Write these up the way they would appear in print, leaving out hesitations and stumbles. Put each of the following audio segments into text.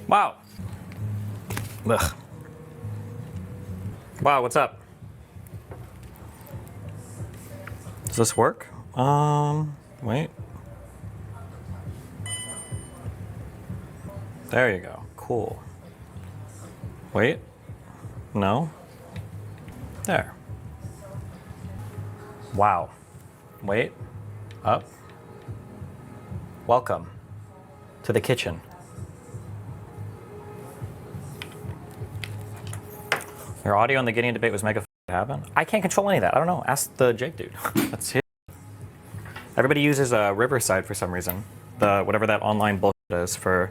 Wow. Ugh. Wow, what's up? Does this work? Wait. There you go. Cool. Wait. No. There. Wow. Wait. Up. Welcome to the kitchen. Your audio in the Gideon debate was mega happen. I can't control any of that. I don't know. Ask the Jake dude. That's it. Everybody uses Riverside for some reason. The whatever that online bullshit is for.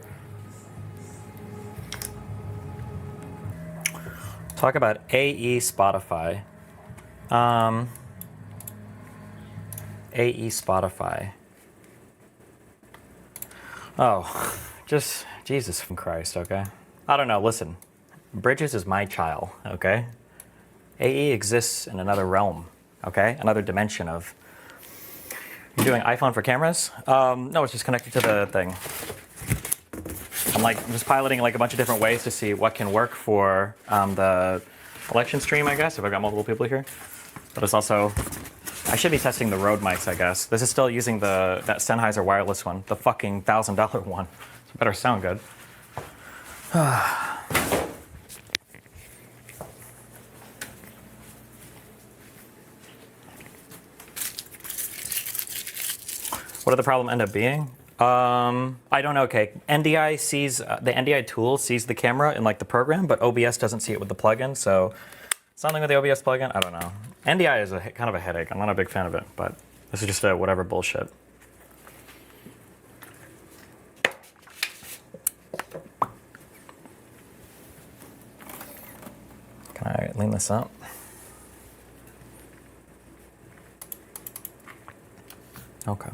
Talk about AE Spotify. AE Spotify. Oh, just Jesus from Christ, okay? I don't know, listen. Bridges is my child, okay? AE exists in another realm, okay? Another dimension of... You're doing iPhone for cameras? No, it's just connected to the thing. I'm just piloting like a bunch of different ways to see what can work for the election stream, I guess, if I've got multiple people here. But it's also... I should be testing the Rode mics, I guess. This is still using that Sennheiser wireless one, the fucking $1,000 one. It better sound good. What did the problem end up being? I don't know. Okay, NDI sees the NDI tool sees the camera in like the program, but OBS doesn't see it with the plugin. So something with the OBS plugin. I don't know. NDI is kind of a headache. I'm not a big fan of it, but this is just a whatever bullshit. Can I lean this up? Okay.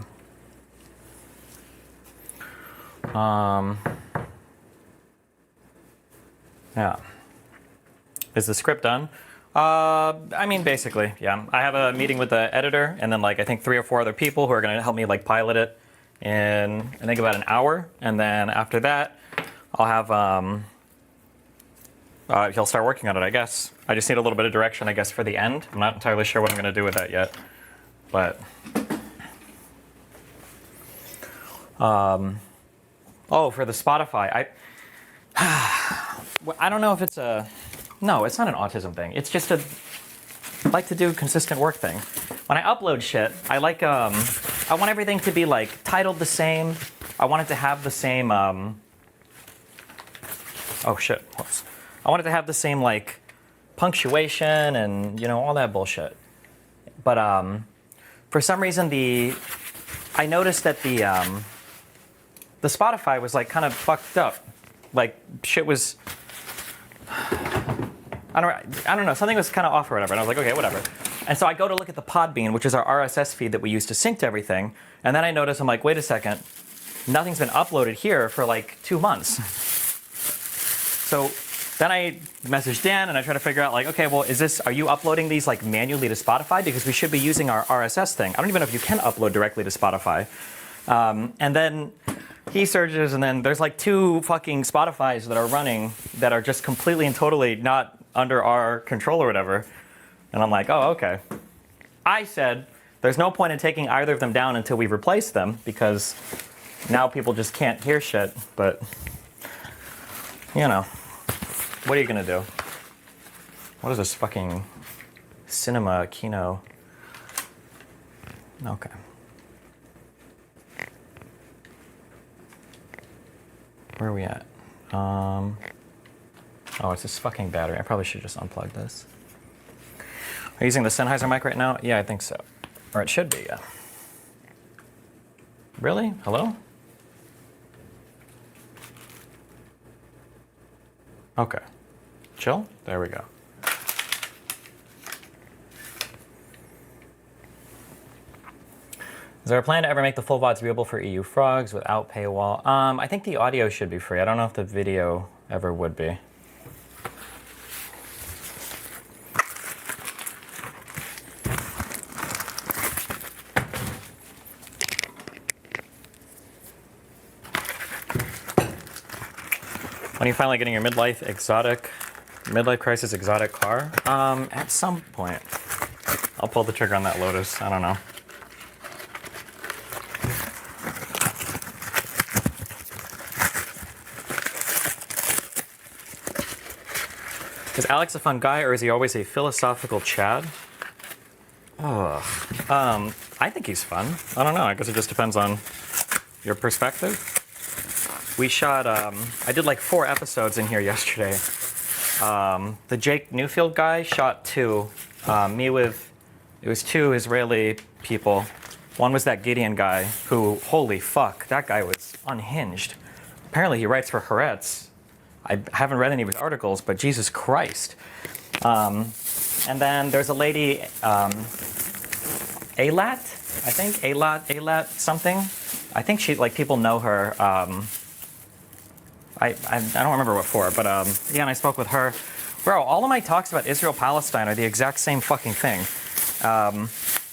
Yeah. Is the script done? I mean, basically, yeah. I have a meeting with the editor and then like I think 3 or 4 other people who are going to help me like pilot it in I think about an hour. And then after that, I'll have he'll start working on it, I guess. I just need a little bit of direction, I guess, for the end. I'm not entirely sure what I'm going to do with that yet, but. Oh, for the Spotify, I don't know if it's a. No, it's not an autism thing. It's just a like to do consistent work thing. When I upload shit, I like I want everything to be like titled the same. I want it to have the same oh shit. Whoops. I want it to have the same like punctuation and all that bullshit. But for some reason I noticed that the Spotify was like kind of fucked up. Like shit was I don't know, something was kind of off or whatever, and I was like, okay, whatever. And so I go to look at the Podbean, which is our RSS feed that we use to sync to everything, and then I notice, I'm like, wait a second, nothing's been uploaded here for like 2 months. So then I message Dan and I try to figure out like, okay, well, are you uploading these like manually to Spotify? Because we should be using our RSS thing. I don't even know if you can upload directly to Spotify. And then he searches, and then there's like 2 fucking Spotifys that are running that are just completely and totally not under our control or whatever. And I'm like, oh, okay. I said, there's no point in taking either of them down until we replace them, because now people just can't hear shit. But, what are you gonna do? What is this fucking cinema Kino? Okay. Where are we at? Oh, it's this fucking battery. I probably should just unplug this. Are you using the Sennheiser mic right now? Yeah, I think so. Or it should be, yeah. Really? Hello? Okay. Chill? There we go. Is there a plan to ever make the full VODs viewable for EU frogs without paywall? I think the audio should be free. I don't know if the video ever would be. When are you finally getting your midlife crisis exotic car? At some point. I'll pull the trigger on that Lotus. I don't know. Is Alex a fun guy, or is he always a philosophical Chad? Oh, I think he's fun. I don't know. I guess it just depends on your perspective. We shot, I did like 4 episodes in here yesterday. The Jake Newfield guy shot 2. It was 2 Israeli people. One was that Gideon guy who, holy fuck, that guy was unhinged. Apparently he writes for Haaretz. I haven't read any of his articles, but Jesus Christ. And then there's a lady, Eilat, I think, Eilat something. I think she, like, people know her. I don't remember what for, but yeah, and I spoke with her. Bro, all of my talks about Israel-Palestine are the exact same fucking thing.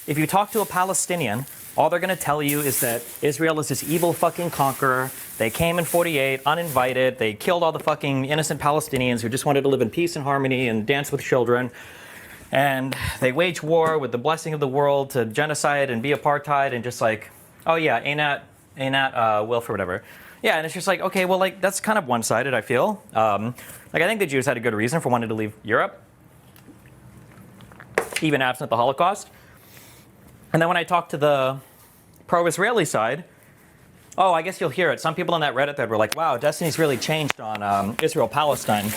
If you talk to a Palestinian, all they're going to tell you is that Israel is this evil fucking conqueror. They came in 48, uninvited. They killed all the fucking innocent Palestinians who just wanted to live in peace and harmony and dance with children. And they wage war with the blessing of the world to genocide and be apartheid and just like, oh yeah, Einat Wilf or whatever. Yeah, and it's just like, okay, well, like, that's kind of one-sided, I feel. Like, I think the Jews had a good reason for wanting to leave Europe, even absent the Holocaust. And then when I talked to the pro-Israeli side, oh, I guess you'll hear it. Some people on that Reddit thread were like, wow, Destiny's really changed on Israel-Palestine.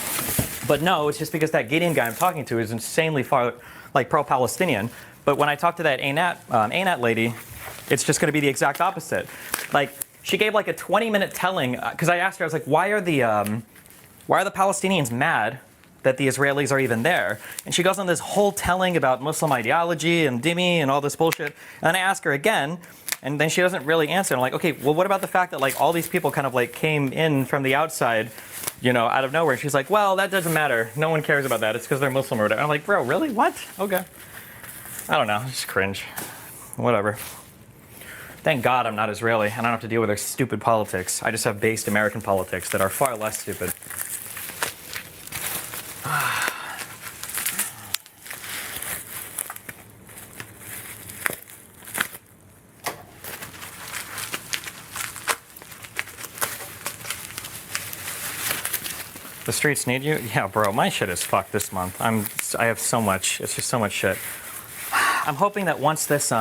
But no, it's just because that Gideon guy I'm talking to is insanely far, like, pro-Palestinian. But when I talked to that Einat lady, it's just going to be the exact opposite. Like, she gave like a 20-minute telling, because I asked her, I was like, why are the Palestinians mad that the Israelis are even there? And she goes on this whole telling about Muslim ideology and dhimmi and all this bullshit. And then I ask her again, and then she doesn't really answer. I'm like, okay, well, what about the fact that like all these people kind of like came in from the outside, you know, out of nowhere? And she's like, well, that doesn't matter. No one cares about that. It's because they're Muslim or whatever. I'm like, bro, really? What? Okay. I don't know. Just cringe. Whatever. Thank God I'm not Israeli. I don't have to deal with their stupid politics. I just have based American politics that are far less stupid. The streets need you? Yeah, bro, my shit is fucked this month. I have so much. It's just so much shit. I'm hoping that once this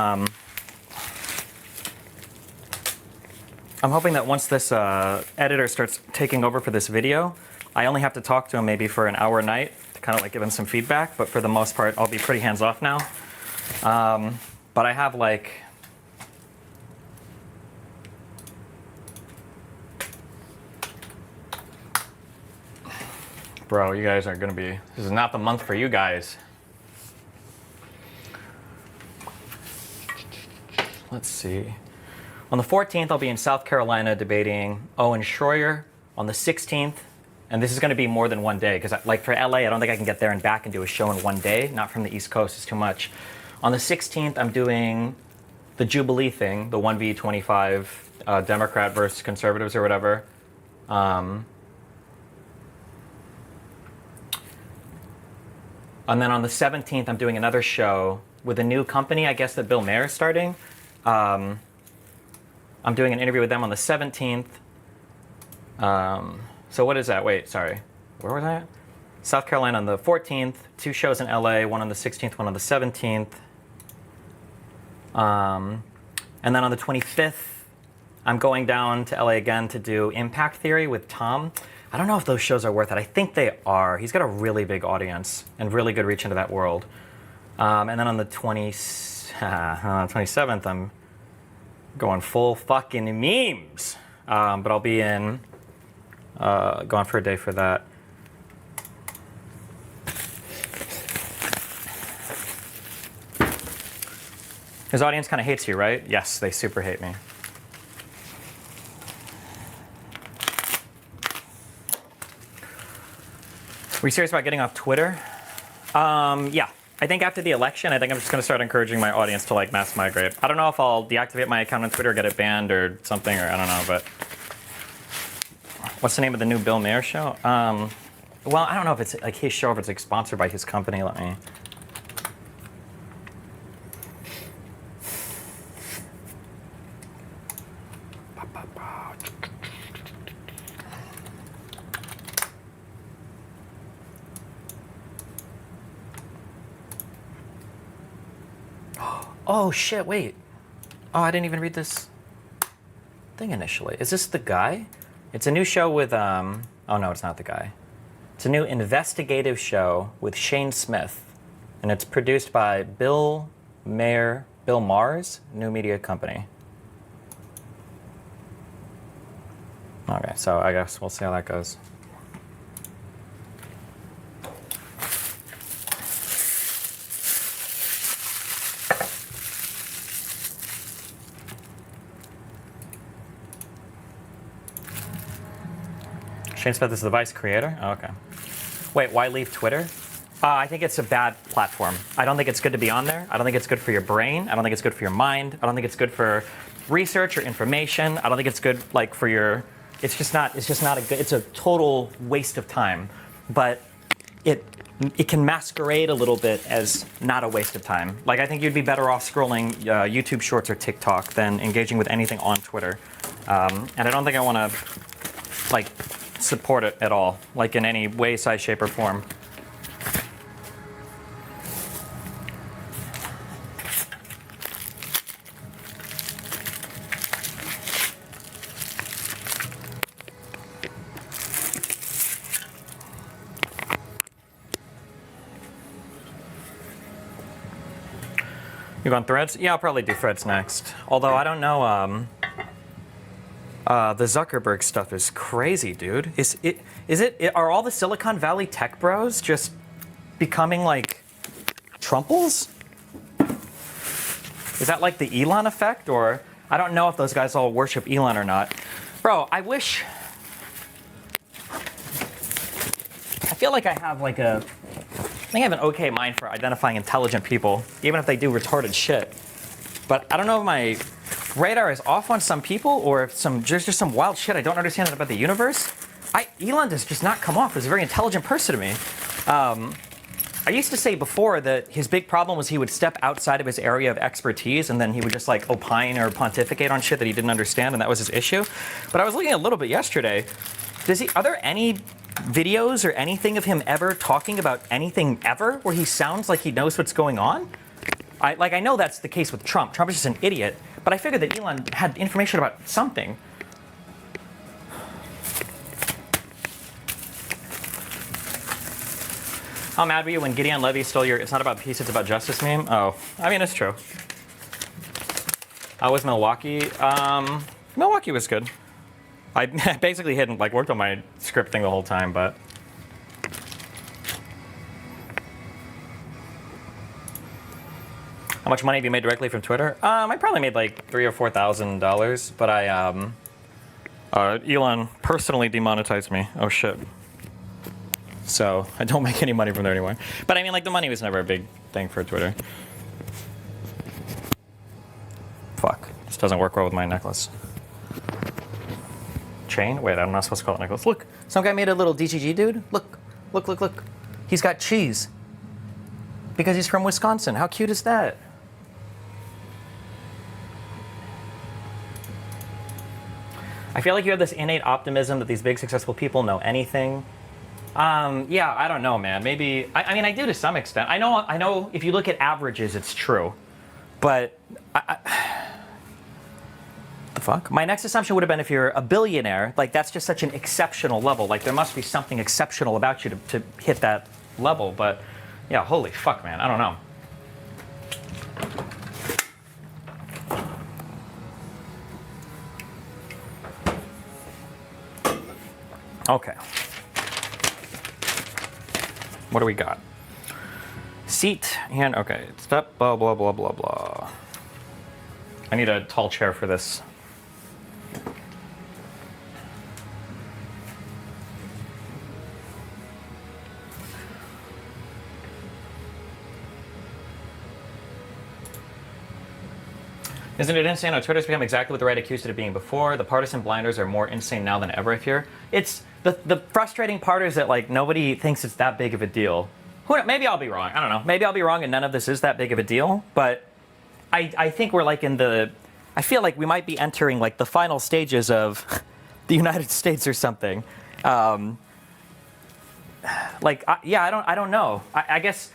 editor starts taking over for this video, I only have to talk to him maybe for an hour a night to kind of like give him some feedback, but for the most part, I'll be pretty hands-off now. But I have like... Bro, you guys are gonna be... This is not the month for you guys. Let's see. On the 14th, I'll be in South Carolina debating Owen Schroyer. On the 16th, and this is going to be more than one day, because like for LA, I don't think I can get there and back and do a show in one day. Not from the East Coast, it's too much. On the 16th, I'm doing the Jubilee thing, the 1v25 Democrat versus conservatives or whatever. And then on the 17th, I'm doing another show with a new company, I guess, that Billionaire is starting. I'm doing an interview with them on the 17th. So what is that? Wait, sorry. Where was I at? South Carolina on the 14th. 2 shows in LA, one on the 16th, one on the 17th. And then on the 25th, I'm going down to LA again to do Impact Theory with Tom. I don't know if those shows are worth it. I think they are. He's got a really big audience and really good reach into that world. And then on the 27th, I'm going full fucking memes. But I'll be in, gone for a day for that. His audience kind of hates you, right? Yes, they super hate me. Were you serious about getting off Twitter? Yeah. I think after the election, I think I'm just going to start encouraging my audience to like mass migrate. I don't know if I'll deactivate my account on Twitter or get it banned or something, or I don't know, but What's the name of the new Bill Maher show? Well, I don't know if it's like his show or if it's like sponsored by his company. Let me. Oh shit! Wait. Oh, I didn't even read this thing initially. Is this the guy? It's a new show with Oh no, it's not the guy. It's a new investigative show with Shane Smith, and it's produced by Bill Maher's new media company. Okay, so I guess we'll see how that goes. Shane Smith is the vice creator? Oh, okay. Wait, why leave Twitter? I think it's a bad platform. I don't think it's good to be on there. I don't think it's good for your brain. I don't think it's good for your mind. I don't think it's good for research or information. I don't think it's good like for your. It's just not a good. It's a total waste of time. But it can masquerade a little bit as not a waste of time. Like I think you'd be better off scrolling YouTube Shorts or TikTok than engaging with anything on Twitter. And I don't think I want to like support it at all, like in any way, size, shape, or form. You going Threads? Yeah, I'll probably do Threads next. Although I don't know. The Zuckerberg stuff is crazy, dude. Are all the Silicon Valley tech bros just becoming like Trumples? Is that like the Elon effect? Or I don't know if those guys all worship Elon or not. Bro, I feel like I have like I think I have an okay mind for identifying intelligent people, even if they do retarded shit. But I don't know if my radar is off on some people or if there's just some wild shit I don't understand about the universe. Elon does just not come off as a very intelligent person to me. I used to say before that his big problem was he would step outside of his area of expertise and then he would just like opine or pontificate on shit that he didn't understand, and that was his issue. But I was looking a little bit yesterday. Are there any videos or anything of him ever talking about anything ever where he sounds like he knows what's going on? I know that's the case with Trump. Trump is just an idiot. But I figured that Elon had information about something. How mad were you when Gideon Levy stole your "it's not about peace, it's about justice" meme? Oh, I mean, it's true. How was Milwaukee? Milwaukee was good. I basically worked on my script thing the whole time, but. How much money have you made directly from Twitter? I probably made like $3,000 or $4,000, but Elon personally demonetized me. Oh shit. So I don't make any money from there anymore. But I mean, like the money was never a big thing for Twitter. Fuck, this doesn't work well with my necklace. Chain? Wait, I'm not supposed to call it necklace. Look, some guy made a little DGG dude. Look. He's got cheese. Because he's from Wisconsin. How cute is that? I feel like you have this innate optimism that these big successful people know anything. Yeah, I don't know, man. Maybe, I mean, I do to some extent. I know if you look at averages, it's true. But, the fuck? My next assumption would have been if you're a billionaire, like that's just such an exceptional level. Like there must be something exceptional about you to hit that level. But, yeah, holy fuck, man. I don't know. Okay. What do we got? Seat and okay. Step blah blah blah blah blah. I need a tall chair for this. Isn't it insane how Twitter's become exactly what the right accused it of being before? The partisan blinders are more insane now than ever, I fear. It's the frustrating part is that like nobody thinks it's that big of a deal. Maybe I'll be wrong. I don't know. Maybe I'll be wrong and none of this is that big of a deal. But I think we're like I feel like we might be entering like the final stages of the United States or something. I don't know. I guess.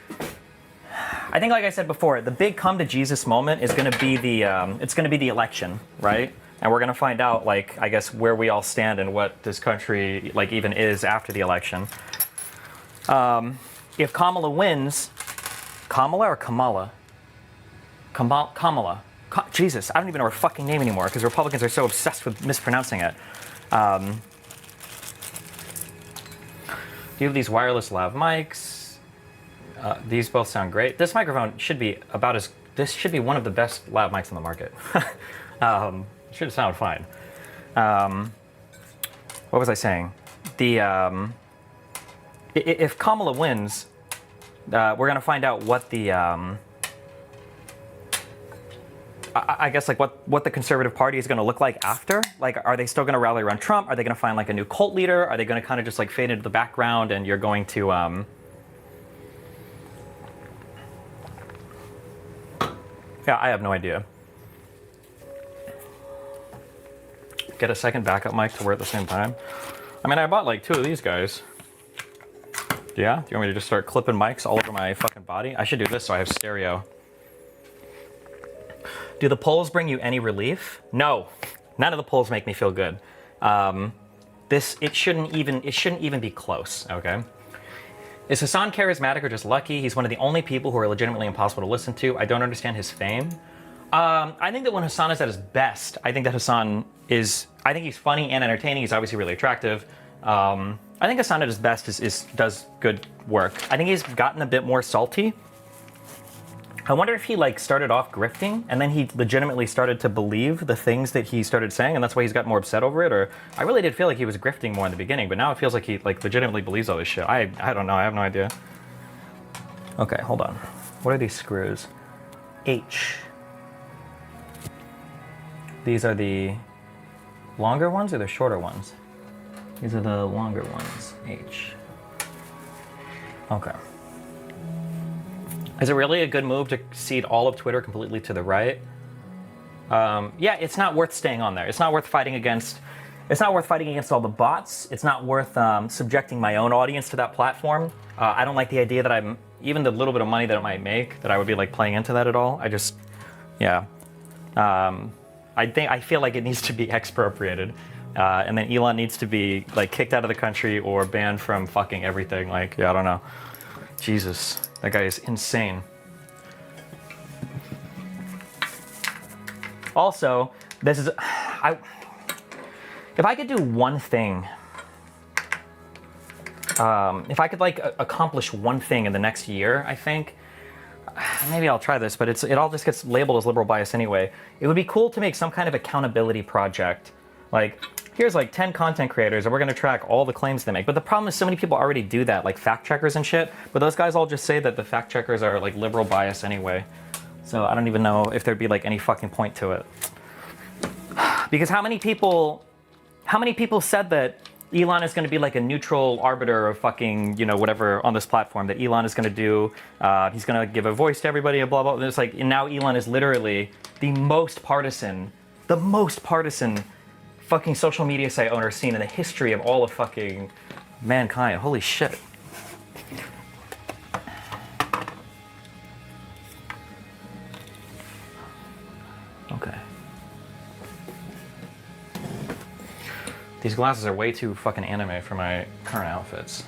I think, like I said before, the big come to Jesus moment is going to be the election, right? And we're going to find out, like, I guess, where we all stand and what this country, like, even is after the election. If Kamala wins, Kamala or Kamala? Kamala. Jesus, I don't even know her fucking name anymore because Republicans are so obsessed with mispronouncing it. Do you have these wireless lav mics? These both sound great. This microphone should be this should be one of the best lav mics on the market. Should sound fine. What was I saying? If Kamala wins, we're gonna find out what I guess like what the Conservative Party is going to look like after. Like, are they still going to rally around Trump? Are they going to find like a new cult leader? Are they going to kind of just like fade into the background and you're going to yeah, I have no idea. Get a second backup mic to wear at the same time. I mean, I bought like 2 of these guys. Yeah? Do you want me to just start clipping mics all over my fucking body? I should do this so I have stereo. Do the polls bring you any relief? No. None of the polls make me feel good. It shouldn't even be close, okay? Is Hassan charismatic or just lucky? He's one of the only people who are legitimately impossible to listen to. I don't understand his fame. I think that when Hassan is at his best, I think he's funny and entertaining. He's obviously really attractive. I think Hassan at his best does good work. I think he's gotten a bit more salty. I wonder if he like started off grifting and then he legitimately started to believe the things that he started saying and that's why he's got more upset over it. Or I really did feel like he was grifting more in the beginning, but now it feels like he like legitimately believes all this shit. I don't know. I have no idea. Okay, hold on. What are these screws? H. These are the longer ones or the shorter ones? These are the longer ones. H. Okay. Is it really a good move to cede all of Twitter completely to the right? Yeah, it's not worth staying on there. It's not worth fighting against. It's not worth fighting against all the bots. It's not worth subjecting my own audience to that platform. I don't like the idea that even the little bit of money that it might make, that I would be like playing into that at all. Yeah. I feel like it needs to be expropriated. And then Elon needs to be like kicked out of the country or banned from fucking everything. Like, yeah, I don't know. Jesus, that guy is insane. Also, if I could do one thing, if I could like accomplish one thing in the next year, I think, maybe I'll try this, but it all just gets labeled as liberal bias anyway. It would be cool to make some kind of accountability project. Like, here's like 10 content creators and we're gonna track all the claims they make. But the problem is so many people already do that, like fact checkers and shit. But those guys all just say that the fact checkers are like liberal bias anyway. So I don't even know if there'd be like any fucking point to it. Because how many people said that Elon is gonna be like a neutral arbiter of fucking, you know, whatever on this platform that Elon is gonna do. He's gonna give a voice to everybody and blah, blah. And it's like, and now Elon is literally the most partisan fucking social media site owner seen in the history of all of fucking mankind. Holy shit. Okay. These glasses are way too fucking anime for my current outfits.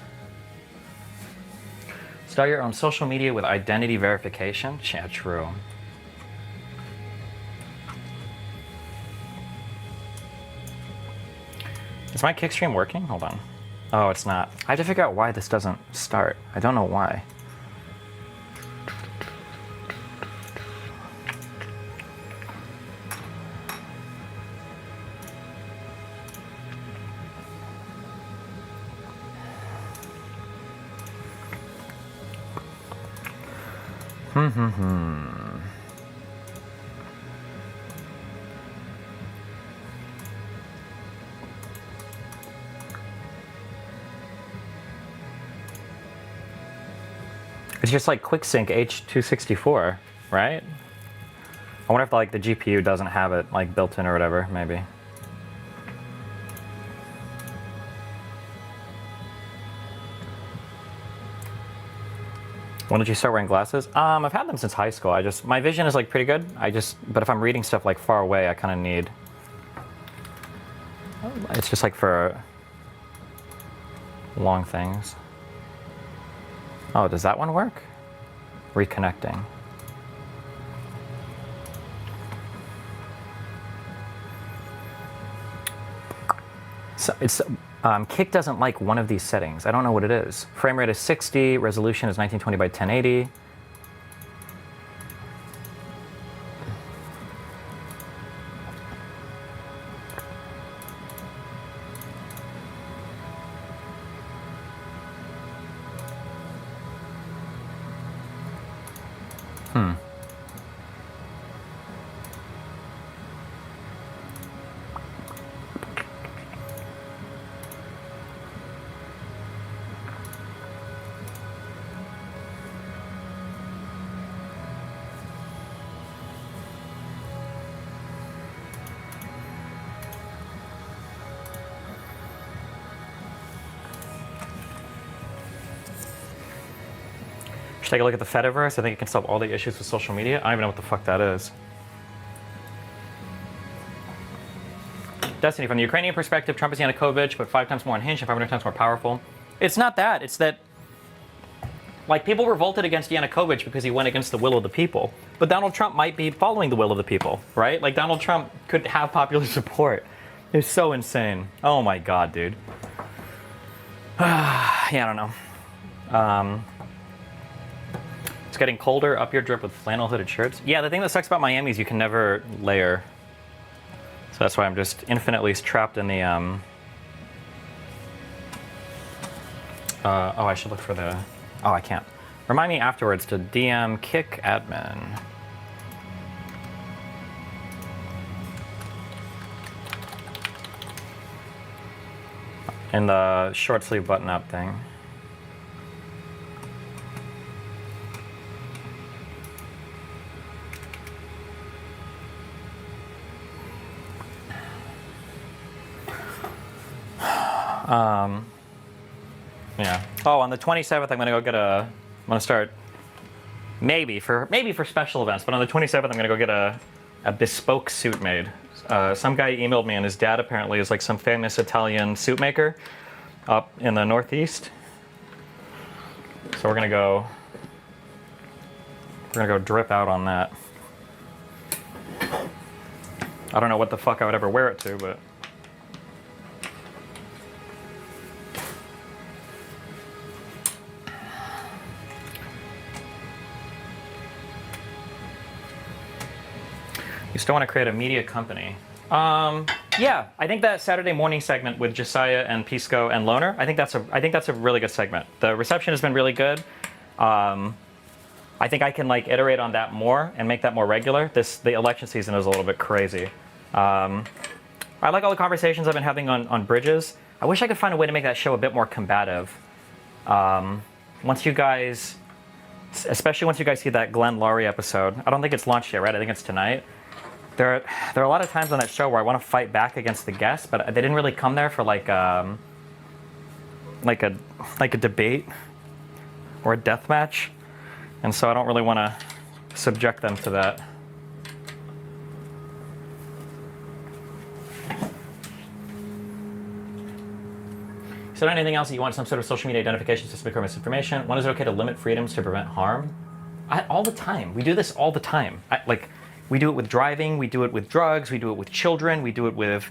Start your own social media with identity verification? Yeah, true. Is my kick stream working? Hold on. Oh, it's not. I have to figure out why this doesn't start. I don't know why. It's just like QuickSync H264, right? I wonder if like the GPU doesn't have it like built in or whatever, maybe. When did you start wearing glasses? I've had them since high school. My vision is like pretty good. But if I'm reading stuff like far away, I kind of need, it's just like for long things. Oh, does that one work? Reconnecting. So it's, Kick doesn't like one of these settings. I don't know what it is. Frame rate is 60, resolution is 1920 by 1080. Should take a look at the Fediverse. I think it can solve all the issues with social media. I don't even know what the fuck that is. Destiny, from the Ukrainian perspective, Trump is Yanukovych, but 5 times more unhinged and 500 times more powerful. It's not that. It's that, like, people revolted against Yanukovych because he went against the will of the people. But Donald Trump might be following the will of the people, right? Like, Donald Trump could have popular support. It's so insane. Oh my god, dude. Yeah, I don't know. It's getting colder. Up your drip with flannel hooded shirts. Yeah, the thing that sucks about Miami is you can never layer. So that's why I'm just infinitely trapped in the, oh, I should look for the, oh, I can't. Remind me afterwards to DM Kick Admin. In the short sleeve button up thing. Yeah. Oh, on the 27th, I'm gonna go get I'm gonna start maybe for special events, but on the 27th, I'm gonna go get a bespoke suit made. Some guy emailed me, and his dad apparently is like some famous Italian suit maker up in the Northeast. So we're gonna go drip out on that. I don't know what the fuck I would ever wear it to, but. You still want to create a media company? Yeah, I think that Saturday morning segment with Josiah and Pisco and Loner, I think that's a really good segment. The reception has been really good. I think I can like iterate on that more and make that more regular. The election season is a little bit crazy. I like all the conversations I've been having on Bridges. I wish I could find a way to make that show a bit more combative. Once you guys, especially once you guys see that Glenn Laurie episode, I don't think it's launched yet, right? I think it's tonight. There are a lot of times on that show where I want to fight back against the guests, but they didn't really come there for like a debate or a death match, and so I don't really want to subject them to that. Is there anything else that you want some sort of social media identification system to misinformation? When is it okay to limit freedoms to prevent harm? All the time. We do this all the time. We do it with driving, we do it with drugs, we do it with children, we do it with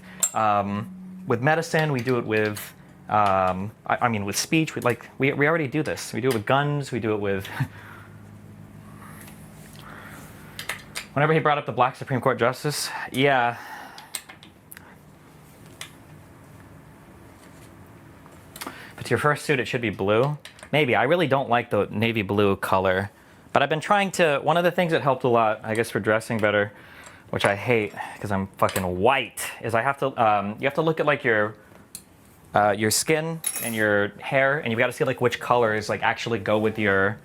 medicine, we do it with, with speech. We already do this. We do it with guns, we do it with... Whenever he brought up the black Supreme Court justice, yeah. But to your first suit, it should be blue. Maybe. I really don't like the navy blue color. But I've been trying to, one of the things that helped a lot, I guess, for dressing better, which I hate because I'm fucking white, is you have to look at like your skin and your hair, and you've got to see like which colors like actually go with your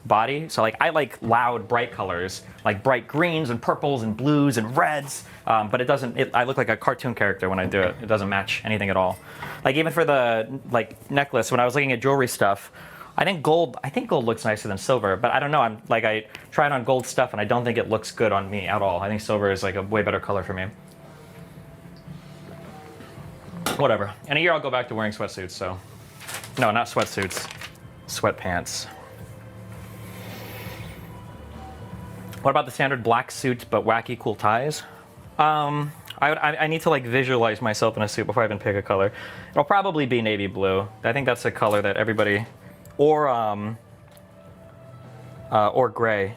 body. So like I like loud, bright colors, like bright greens and purples and blues and reds. But it doesn't. I look like a cartoon character when I do it. It doesn't match anything at all. Like even for the like necklace, when I was looking at jewelry stuff, I think gold looks nicer than silver. But I don't know. I tried on gold stuff and I don't think it looks good on me at all. I think silver is like a way better color for me. Whatever. In a year I'll go back to wearing sweatsuits. So, no, not sweatsuits, sweatpants. What about the standard black suit but wacky cool ties? I need to like visualize myself in a suit before I even pick a color. It'll probably be navy blue. I think that's a color that everybody, or gray,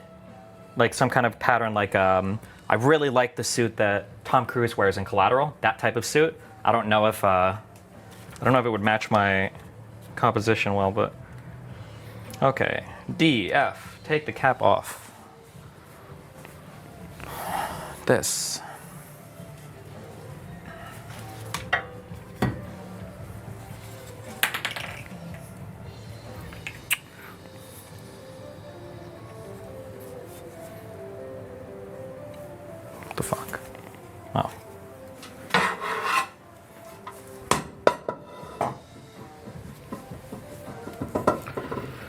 like some kind of pattern. Like I really like the suit that Tom Cruise wears in Collateral. That type of suit. I don't know if it would match my composition well, but okay. D, F, take the cap off. This. What the fuck? Oh.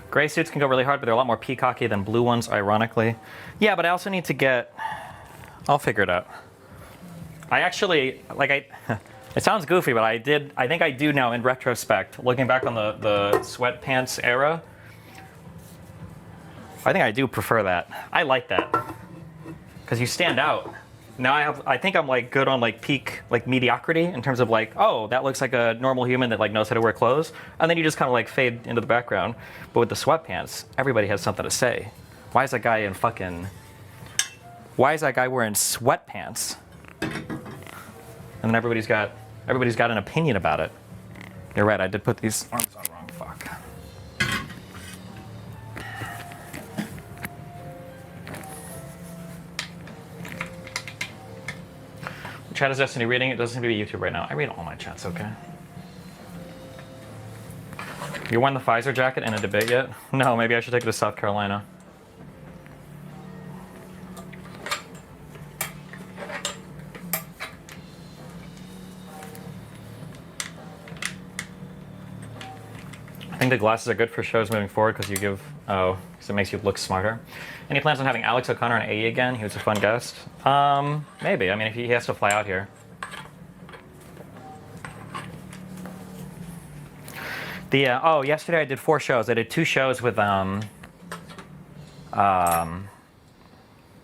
Gray suits can go really hard, but they're a lot more peacocky than blue ones, ironically. Yeah, but I also need to get... I'll figure it out. I actually, it sounds goofy, but I think I do now in retrospect, looking back on the sweatpants era, I think I do prefer that. I like that. Because you stand out. Now I think I'm like good on like peak like mediocrity in terms of like, oh, that looks like a normal human that like knows how to wear clothes, and then you just kind of like fade into the background. But with the sweatpants, everybody has something to say. Why is that guy wearing sweatpants? And then everybody's got an opinion about it. You're right, I did put these arms on wrong. Fuck. Chat is Destiny reading. It doesn't seem to be YouTube right now. I read all my chats, okay? You won the Pfizer jacket in a debate yet? No, maybe I should take it to South Carolina. I think the glasses are good for shows moving forward because because it makes you look smarter. Any plans on having Alex O'Connor on AE again? He was a fun guest. Maybe. I mean, if he has to fly out here. Yesterday I did 4 shows. I did 2 shows with I want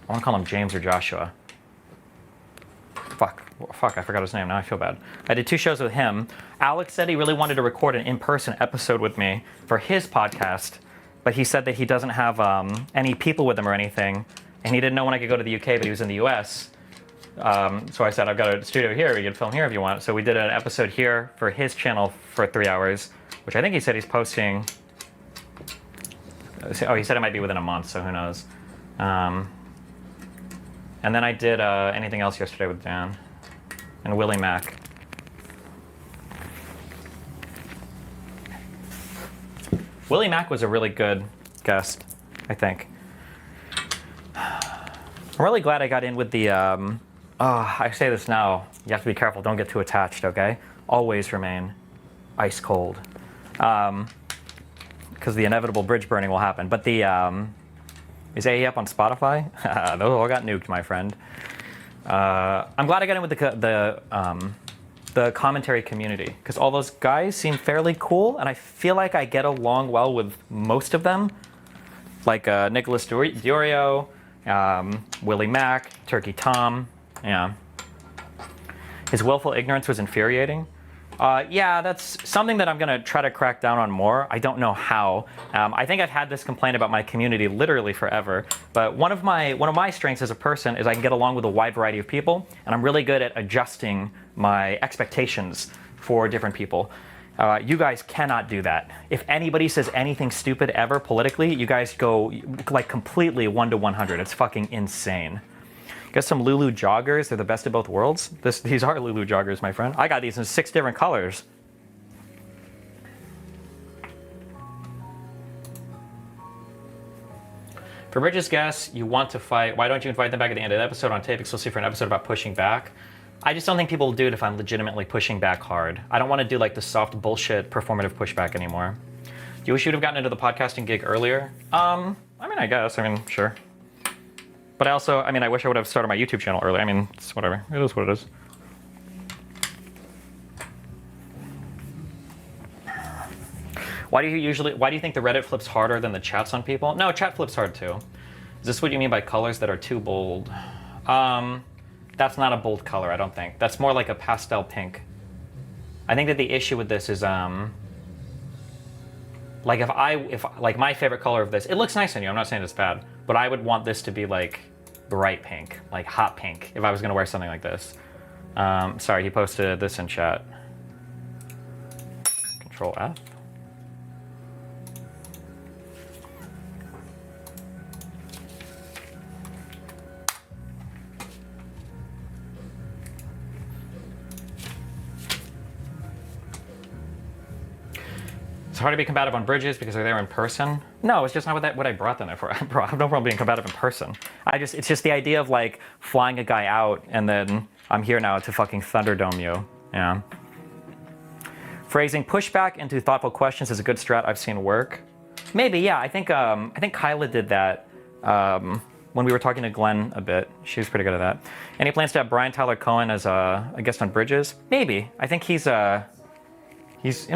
to call him James or Joshua. Fuck, I forgot his name. Now I feel bad. I did 2 shows with him. Alex said he really wanted to record an in-person episode with me for his podcast, but he said that he doesn't have any people with him or anything, and he didn't know when I could go to the UK, but he was in the US. So I said, I've got a studio here. We can film here if you want. So we did an episode here for his channel for 3 hours, which I think he said he's posting. Oh, he said it might be within a month, so who knows. And then I did Anything Else yesterday with Dan and Willie Mack. Willie Mack was a really good guest, I think. I'm really glad I got in with the, I say this now, you have to be careful, don't get too attached, okay? Always remain ice cold. Because the inevitable bridge burning will happen. But the, is AE up on Spotify? Those all got nuked, my friend. I'm glad I got in with the commentary community, because all those guys seem fairly cool, and I feel like I get along well with most of them. Like Nicholas Diorio, Willie Mack, Turkey Tom, yeah. His willful ignorance was infuriating. Yeah, that's something that I'm gonna try to crack down on more. I don't know how. I think I've had this complaint about my community literally forever, but one of my strengths as a person is I can get along with a wide variety of people, and I'm really good at adjusting my expectations for different people. You guys cannot do that. If anybody says anything stupid ever politically, you guys go like completely 1 to 100. It's fucking insane. Get some Lulu joggers. They're the best of both worlds. These are Lulu joggers, my friend. I got these in 6 different colors. For Bridges' guess, you want to fight. Why don't you invite them back at the end of the episode on tape exclusively for an episode about pushing back? I just don't think people will do it if I'm legitimately pushing back hard. I don't want to do like the soft bullshit performative pushback anymore. Do you wish you'd have gotten into the podcasting gig earlier? I mean, I guess. I mean, sure. But I also, I mean, I wish I would have started my YouTube channel earlier. I mean, it's whatever. It is what it is. Why do you think the Reddit flips harder than the chats on people? No, chat flips hard too. Is this what you mean by colors that are too bold? That's not a bold color, I don't think. That's more like a pastel pink. I think that the issue with this is, like if like my favorite color of this, it looks nice on you, I'm not saying it's bad, but I would want this to be like bright pink, like hot pink, if I was gonna wear something like this. Sorry, he posted this in chat. Control F. It's hard to be combative on bridges because they're there in person. No, it's just not what I brought them there for. Bro, I have no problem being combative in person. It's just the idea of like flying a guy out and then I'm here now to fucking Thunderdome you. Yeah. Phrasing pushback into thoughtful questions is a good strat I've seen work. Maybe, yeah. I think Kyla did that when we were talking to Glenn a bit. She was pretty good at that. Any plans to have Brian Tyler Cohen as a guest on Bridges? Maybe. I think he's in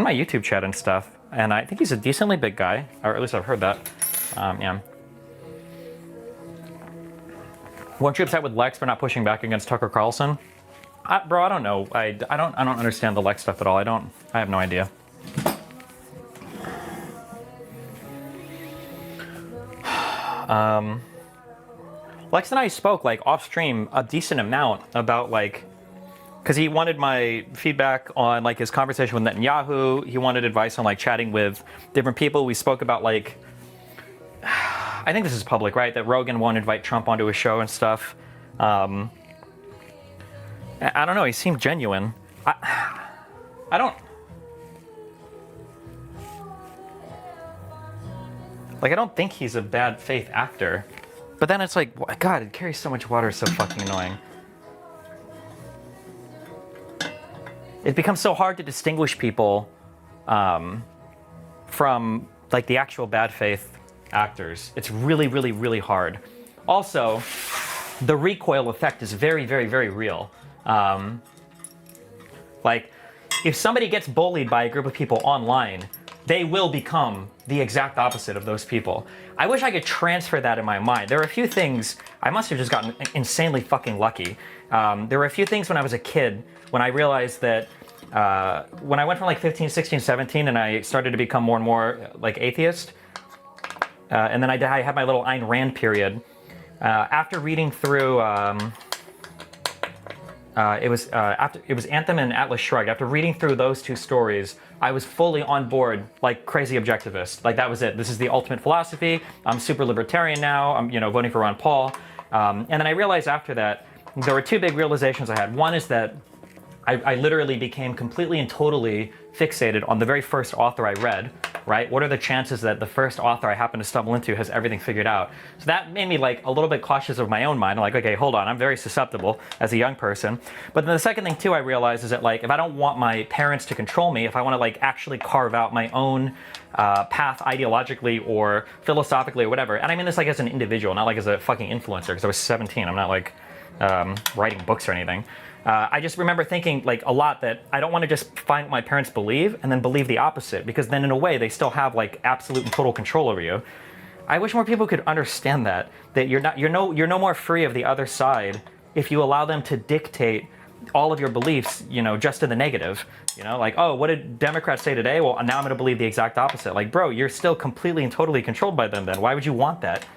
my YouTube chat and stuff. And I think he's a decently big guy, or at least I've heard that. Yeah. Weren't you upset with Lex for not pushing back against Tucker Carlson? Bro, I don't know. I don't understand the Lex stuff at all. I have no idea. Lex and I spoke like off stream a decent amount about like, because he wanted my feedback on like his conversation with Netanyahu. He wanted advice on like chatting with different people. We spoke about like, I think this is public, right? That Rogan won't invite Trump onto his show and stuff. I don't know. He seemed genuine. I don't. Like, I don't think he's a bad faith actor. But then it's like, God, it carries so much water. It's so fucking annoying. It becomes so hard to distinguish people from like the actual bad faith actors. It's really, really, really hard. Also, the recoil effect is very, very, very real. Like, if somebody gets bullied by a group of people online, they will become the exact opposite of those people. I wish I could transfer that in my mind. There are a few things, I must have just gotten insanely fucking lucky. There were a few things when I was a kid when I realized that when I went from like 15, 16, 17 and I started to become more and more like atheist, and then I had my little Ayn Rand period. After reading through, it was Anthem and Atlas Shrugged. After reading through those two stories, I was fully on board, like crazy objectivist. Like that was it. This is the ultimate philosophy. I'm super libertarian now. I'm voting for Ron Paul. And then I realized after that there were two big realizations I had. One is that I literally became completely and totally fixated on the very first author I read, right? What are the chances that the first author I happen to stumble into has everything figured out? So that made me like a little bit cautious of my own mind. I'm like, okay, hold on, I'm very susceptible as a young person. But then the second thing too I realized is that like, if I don't want my parents to control me, if I want to like actually carve out my own path ideologically or philosophically or whatever, and I mean this like as an individual, not like as a fucking influencer, because I was 17, I'm not like writing books or anything. I just remember thinking like a lot that I don't want to just find what my parents believe and then believe the opposite, because then in a way they still have like absolute and total control over you. I wish more people could understand that you're no more free of the other side if you allow them to dictate all of your beliefs, just in the negative. Like, oh, what did Democrats say today? Well, now I'm going to believe the exact opposite. Like, bro, you're still completely and totally controlled by them then. Why would you want that?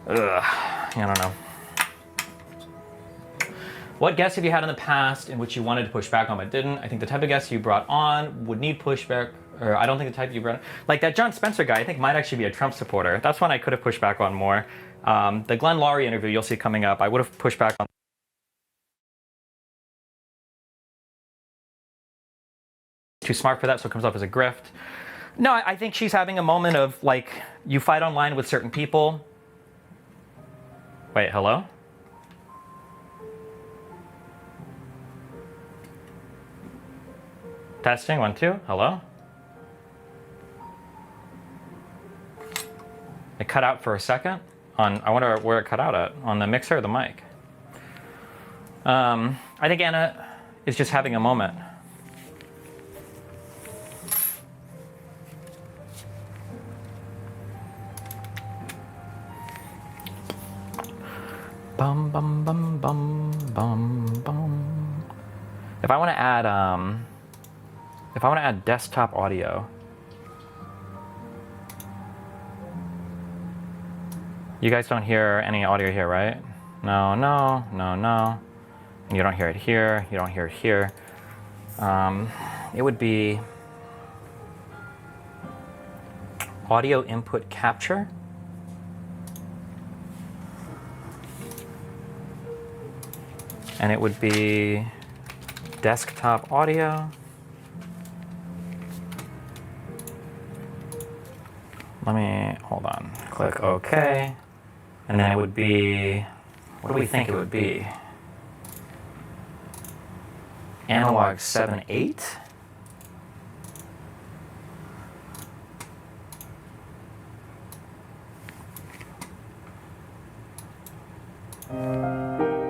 Ugh, I don't know. What guests have you had in the past in which you wanted to push back on but didn't? I think the type of guests you brought on would need pushback, or I don't think the type you brought on. Like that John Spencer guy, I think might actually be a Trump supporter. That's one I could have pushed back on more. The Glenn Laurie interview you'll see coming up, I would have pushed back on. Too smart for that, so it comes off as a grift. No, I think she's having a moment of like, you fight online with certain people. Wait, hello? Testing, 1, 2, hello? It cut out for a second. I wonder where it cut out at, on the mixer or the mic. I think Anna is just having a moment. Bum bum bum bum bum bum. If I want to add desktop audio, you guys don't hear any audio here, right? No, no, no, no. And you don't hear it here. You don't hear it here. It would be audio input capture. And it would be desktop audio. Let me, hold on, click OK. And then it would be, what do we think it would be? Analog 7/8?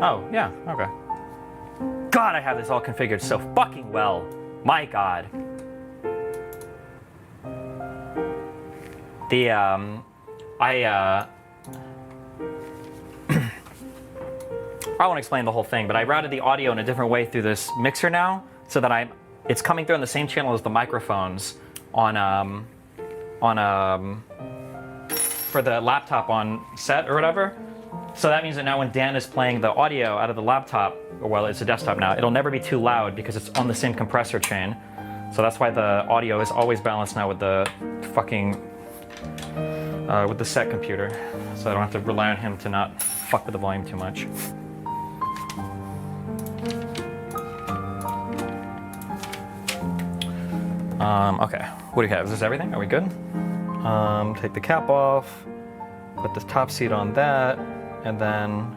Oh, yeah, okay. God, I have this all configured so fucking well. My God. I won't explain the whole thing, but I routed the audio in a different way through this mixer now, so that it's coming through on the same channel as the microphones on for the laptop on set or whatever. So that means that now when Dan is playing the audio out of the laptop, or well, it's a desktop now, it'll never be too loud because it's on the same compressor chain. So that's why the audio is always balanced now with the fucking with the set computer. So I don't have to rely on him to not fuck with the volume too much. Okay, what do you have? Is this everything? Are we good? Take the cap off, put the top seat on that, and then,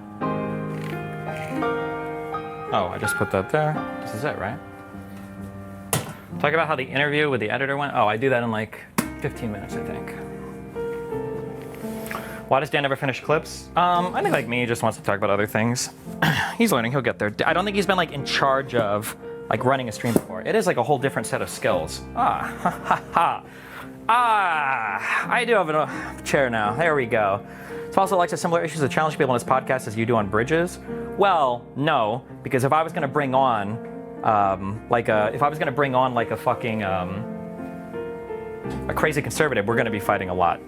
oh, I just put that there. This is it, right? Talk about how the interview with the editor went. Oh, I do that in like 15 minutes, I think. Why does Dan never finish clips? I think like me, he just wants to talk about other things. He's learning, he'll get there. I don't think he's been like in charge of like running a stream before. It is like a whole different set of skills. I do have a chair now. There we go. So also likes similar issues to challenge people on his podcast as you do on Bridges. Well, no, because if I was going to bring on a fucking a crazy conservative, we're going to be fighting a lot.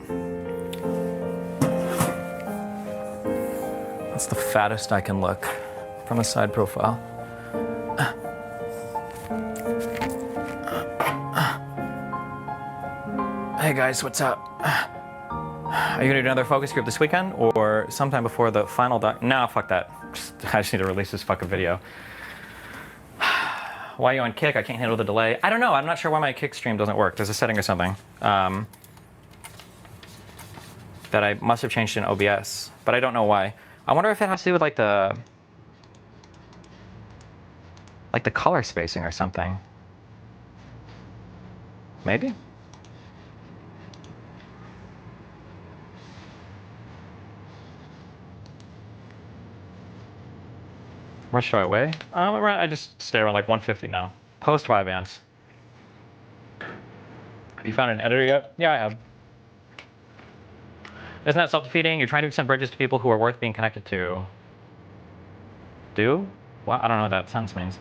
That's the fattest I can look from a side profile. Hey guys, what's up? Are you gonna do another focus group this weekend or sometime before the final No, fuck that. I just need to release this fucking video. Why are you on Kick? I can't handle the delay. I don't know. I'm not sure why my Kick stream doesn't work. There's a setting or something that I must have changed in OBS, but I don't know why. I wonder if it has to do with like the color spacing or something. Maybe? What should I weigh? I just stay around like 150 now. Post Vyvanse. Have you found an editor yet? Yeah, I have. Isn't that self-defeating? You're trying to extend bridges to people who are worth being connected to. Do? Well, I don't know what that sentence means.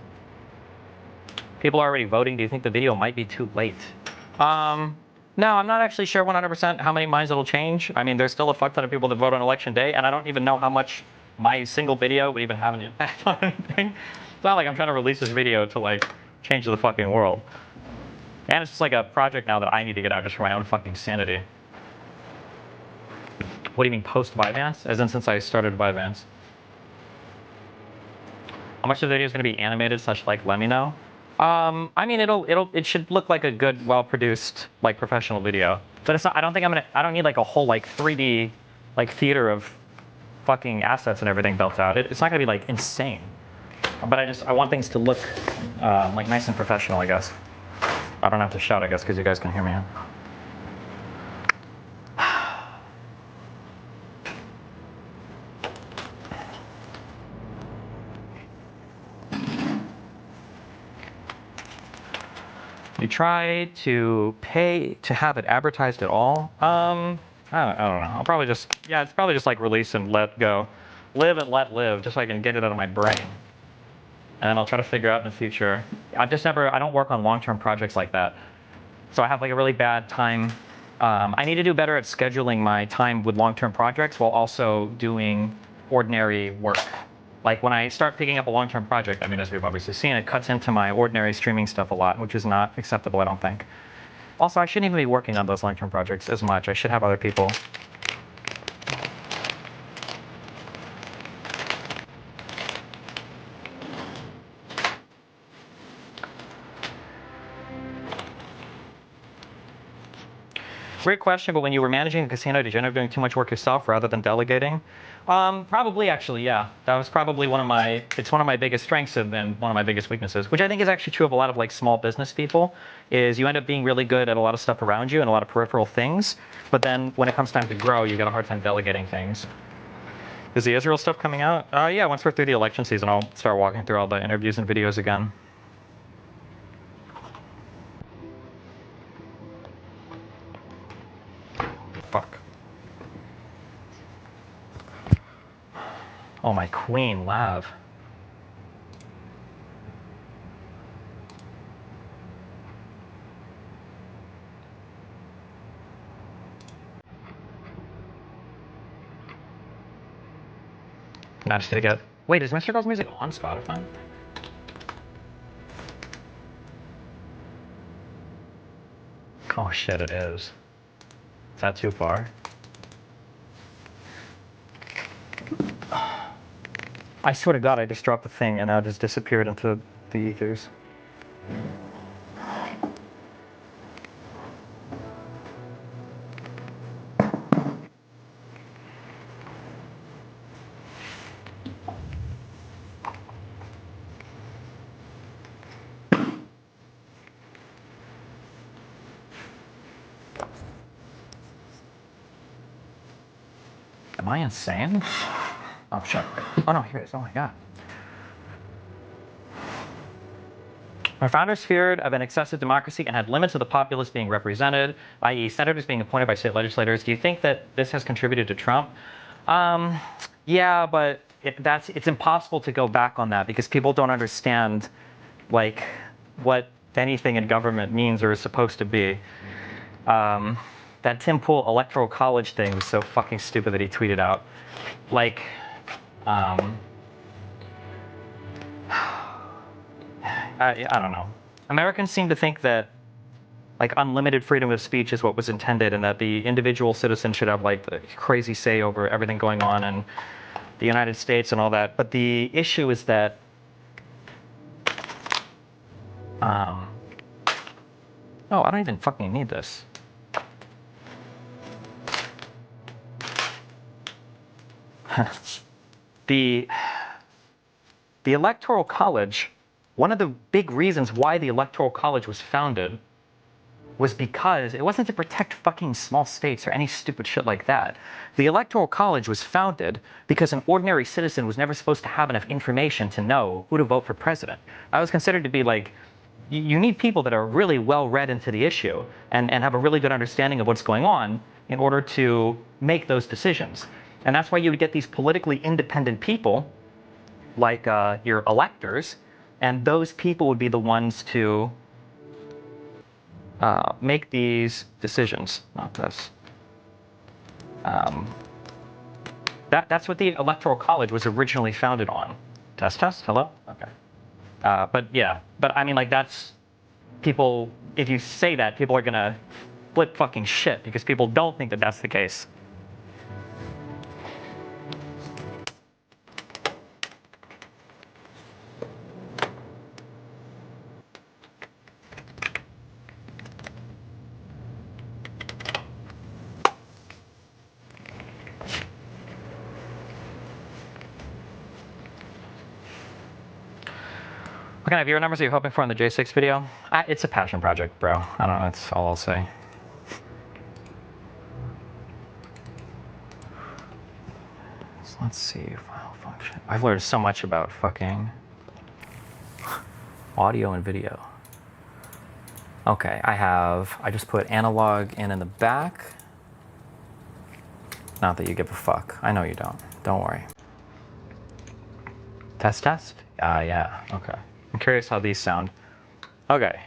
People are already voting. Do you think the video might be too late? No, I'm not actually sure 100% how many minds it'll change. I mean, there's still a fuck ton of people that vote on election day, and I don't even know how much my single video would even have an impact on anything. It's not like I'm trying to release this video to like change the fucking world. And it's just like a project now that I need to get out just for my own fucking sanity. What do you mean post Vyvanse? As in since I started Vyvanse. How much of the video is going to be animated / like let me know? I mean, it should look like a good, well-produced, like professional video. But it's not. I don't think I don't need like a whole like 3D, like theater of fucking assets and everything built out. It's not gonna be like insane. But I want things to look like nice and professional, I guess. I don't have to shout, I guess, because you guys can hear me. You try to pay to have it advertised at all? I don't know. I'll probably just, yeah, it's probably just like release and let go. Live and let live, just so I can get it out of my brain. And then I'll try to figure out in the future. I don't work on long-term projects like that. So I have like a really bad time. I need to do better at scheduling my time with long-term projects while also doing ordinary work. Like when I start picking up a long-term project, I mean, as we've obviously seen, it cuts into my ordinary streaming stuff a lot, which is not acceptable, I don't think. Also, I shouldn't even be working on those long-term projects as much. I should have other people. Great question, but when you were managing a casino, did you end up doing too much work yourself rather than delegating? Probably, actually, yeah. That was probably it's one of my biggest strengths and then one of my biggest weaknesses, which I think is actually true of a lot of like small business people, is you end up being really good at a lot of stuff around you and a lot of peripheral things, but then when it comes time to grow, you get a hard time delegating things. Is the Israel stuff coming out? Yeah, once we're through the election season, I'll start walking through all the interviews and videos again. Fuck. Oh, my queen, Lav. Not just to get. Wait, is Mr. Girl's music on Spotify? Oh shit, it is. Is that too far? I swear to God, I just dropped the thing and now it just disappeared into the ethers. Am I insane? Oh shit. Oh no, here it is. Oh my God. Our founders feared of an excessive democracy and had limits of the populace being represented, i.e. senators being appointed by state legislators. Do you think that this has contributed to Trump? Yeah, but it's impossible to go back on that because people don't understand like what anything in government means or is supposed to be. That Tim Pool electoral college thing was so fucking stupid that he tweeted out. Like, I don't know. Americans seem to think that like unlimited freedom of speech is what was intended and that the individual citizen should have like the crazy say over everything going on in the United States and all that. But the issue is that no, I don't even fucking need this. The Electoral College, one of the big reasons why the Electoral College was founded was because it wasn't to protect fucking small states or any stupid shit like that. The Electoral College was founded because an ordinary citizen was never supposed to have enough information to know who to vote for president. I was considered to be like, you need people that are really well read into the issue and have a really good understanding of what's going on in order to make those decisions. And that's why you would get these politically independent people like your electors, and those people would be the ones to make these decisions, not this. That's what the Electoral College was originally founded on. Test, hello? Okay. But yeah, but I mean like that's, people, if you say that, people are gonna flip fucking shit because people don't think that that's the case. kind of viewer numbers are you hoping for in the J6 video? It's a passion project, bro. I don't know, that's all I'll say. So let's see, file function. I've learned so much about fucking audio and video. Okay, I just put analog in the back. Not that you give a fuck. I know you don't. Don't worry. Test, test? Yeah, okay. I'm curious how these sound. Okay.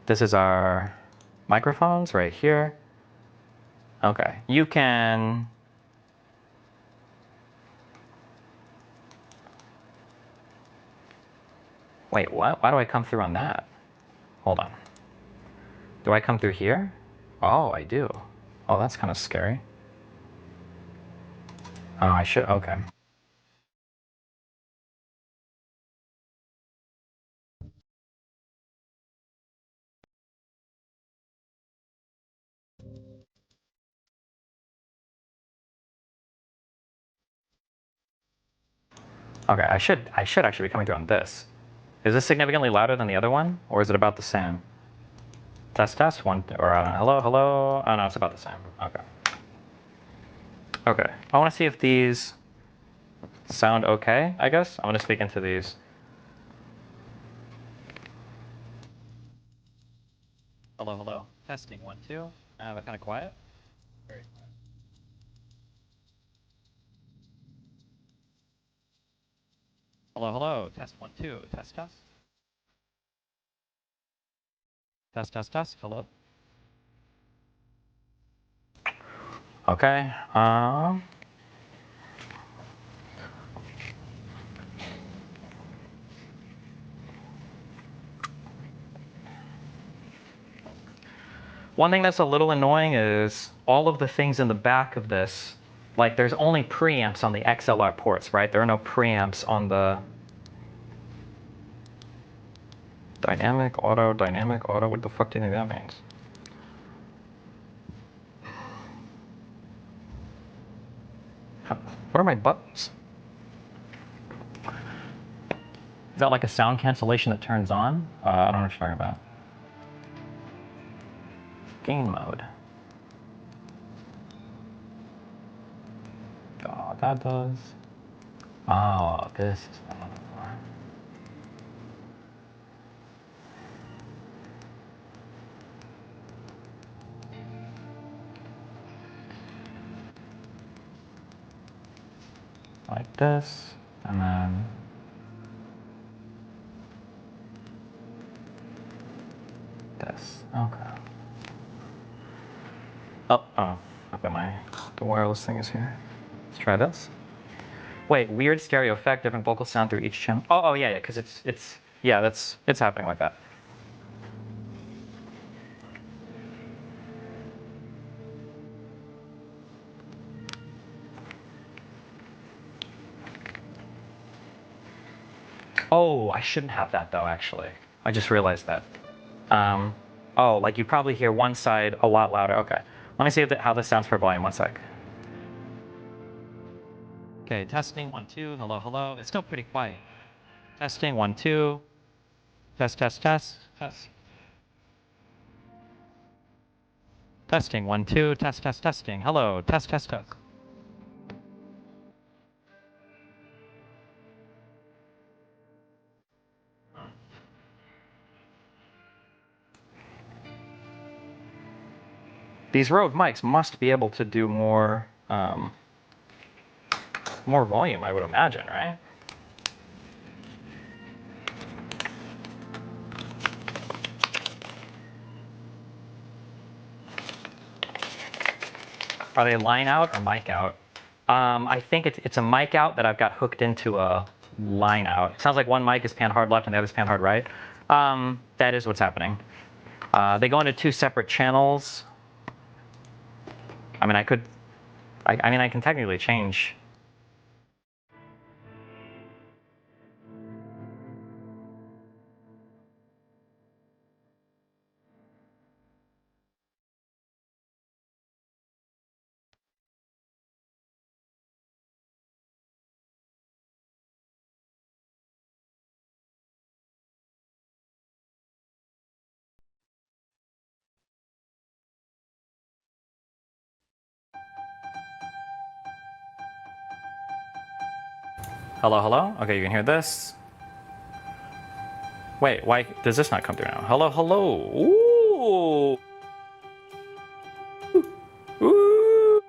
This is our microphones right here. Okay, you can... Wait, what? Why do I come through on that? Hold on. Do I come through here? Oh, I do. Oh, that's kind of scary. Oh, I should, okay. Okay, I should actually be coming through on this. Is this significantly louder than the other one, or is it about the same? Test, test, one, or hello, hello? Oh no, it's about the same. Okay. Okay, I want to see if these sound okay, I guess. I'm going to speak into these. Hello, hello. Testing, 1, 2. They're kind of quiet. Very quiet. Hello, hello. Test, 1, 2. Test, test. Test, test, test. Hello. Okay. One thing that's a little annoying is all of the things in the back of this, like there's only preamps on the XLR ports, right? There are no preamps on the dynamic auto, what the fuck do you think that means? Where are my buttons? Is that like a sound cancellation that turns on? I don't know what you're talking about. Gain mode. Oh, that does. Oh, this is what I'm looking for. Like this, and then this. Okay. Oh, I bet the wireless thing is here. Let's try this. Wait, weird stereo effect, different vocal sound through each channel. Oh yeah, because it's happening like that. Oh, I shouldn't have that though, actually. I just realized that. Oh, like you probably hear one side a lot louder. Okay, let me see how this sounds per volume. 1 sec. Okay, testing, 1, 2. Hello, hello. It's still pretty quiet. Testing, 1, 2. Test, test, test, test. Testing, 1, 2. Test, test, testing. Hello, test, test, test. These Rode mics must be able to do more volume, I would imagine, right? Are they line out or mic out? I think it's a mic out that I've got hooked into a line out. It sounds like one mic is pan hard left and the other is pan hard right. That is what's happening. They go into 2 separate channels. I mean, I can technically change. Hello, hello? Okay, you can hear this. Wait, why does this not come through now? Hello, hello. Ooh. Ooh.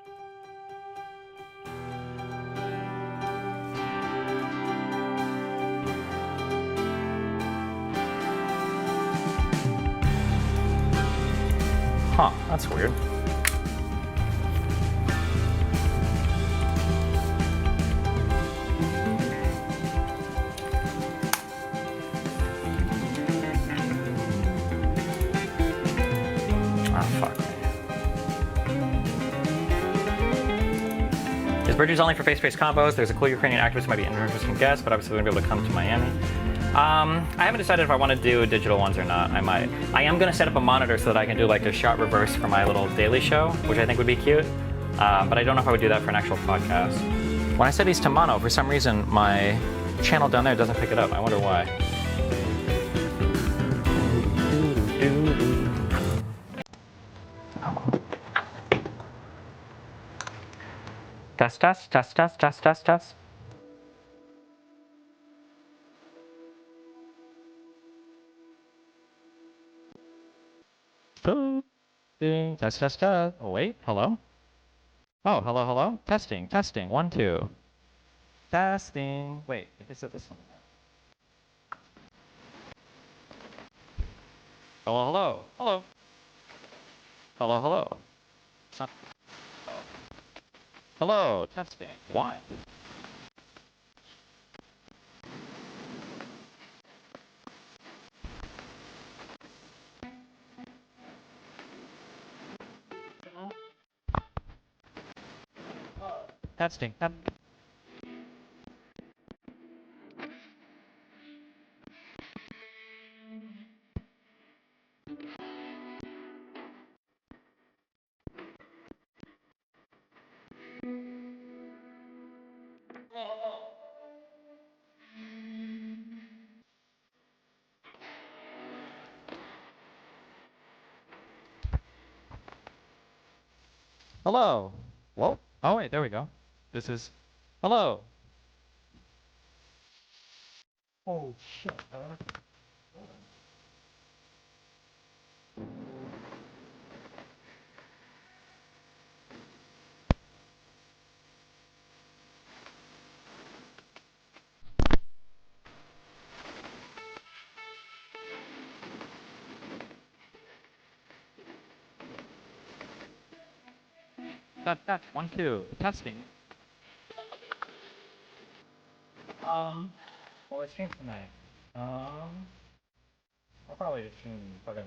Huh, that's weird. Oh, fuck. Is Bridges only for face-to-face combos? There's a cool Ukrainian activist who might be an interesting guest, but obviously we wouldn't be able to come to Miami. I haven't decided if I want to do digital ones or not. I might. I am going to set up a monitor so that I can do like a shot reverse for my little daily show, which I think would be cute. But I don't know if I would do that for an actual podcast. When I set these to mono, for some reason my channel down there doesn't pick it up. I wonder why. Test, test, test, test, test, test, test. Test, test, test. Oh, wait, hello? Oh, hello, hello? Testing, testing, 1, 2. Testing. Wait, is it this one? Hello, hello, hello. Hello, hello. It's not... Hello, testing. Why? Testing. Hello. Whoa. Oh, wait, there we go. This is... Hello. Oh, shit. That, 1, 2. Testing. Well, it's stream tonight. I'll probably just stream fucking...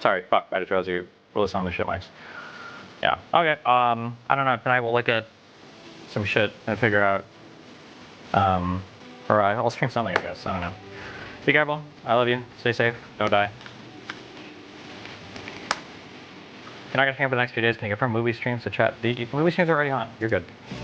Sorry, fuck, I just realized you were listening on the shit mics. Yeah, okay, I don't know, tonight we'll look at some shit and figure out, or I'll stream something, I guess, I don't know. Be careful, I love you, stay safe, don't die. You're not gonna stream for the next few days, can you go from movie streams to chat? The movie streams are already on, you're good.